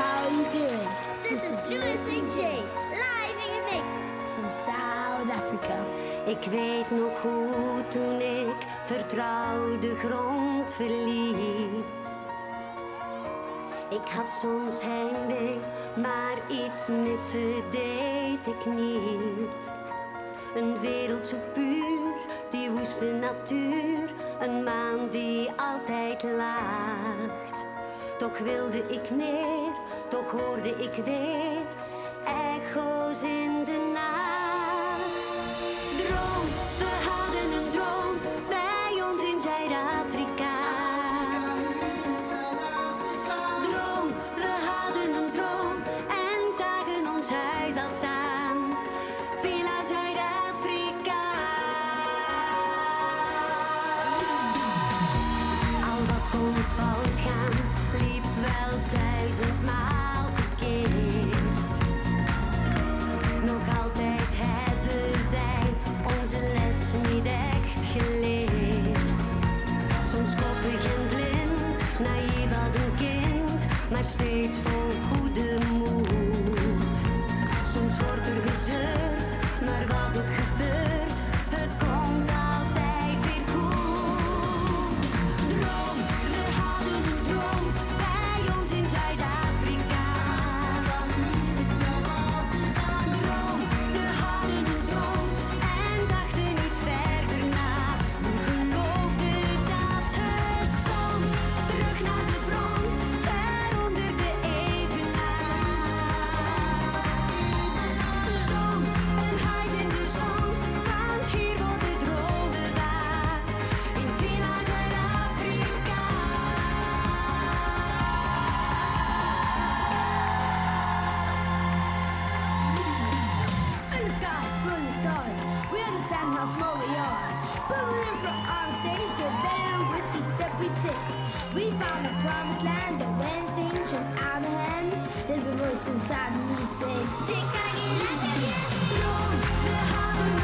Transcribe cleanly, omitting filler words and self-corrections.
How are you doing? This is Louis and Jay, live in a mix From South Africa. Ik weet nog goed toen ik vertrouwde grond verliet. Ik had soms heimwee, maar iets missen deed ik niet. Een wereld zo puur, die woeste natuur, een maan die altijd laagt. Toch wilde ik meer, toch hoorde ik weer echo's in de nacht. Droom, we hadden een droom bij ons in Zuid-Afrika. Droom, we hadden een droom en zagen ons huis al staan. Villa Zuid-Afrika. Al wat kon fout gaan, liep wel 1000 maal verkeerd. Nog altijd hebben wij onze les niet echt geleerd. Soms koppig en blind, naïef als een kind, maar steeds vol goede moed. Soms wordt er gezeurd, maar wat ook gebeurt, het komt altijd weer goed. Droom, we hadden een droom bij ons in Zuid-Afrika. Droom, we hadden een droom en dachten niet verder na. We geloofden dat het kon, terug naar de bron, daar onder de evenaar. Zon, een huis in de zon, want hier worden dromen waar. In Villa Zuid-Afrika. In the sky, full of stars, we understand how small we are. But we live for our stage, get better with each step we take. We found a promised land, but when things run out of hand, there's a voice inside me saying, Dit kan je lekker weer zien. Droom, we hadden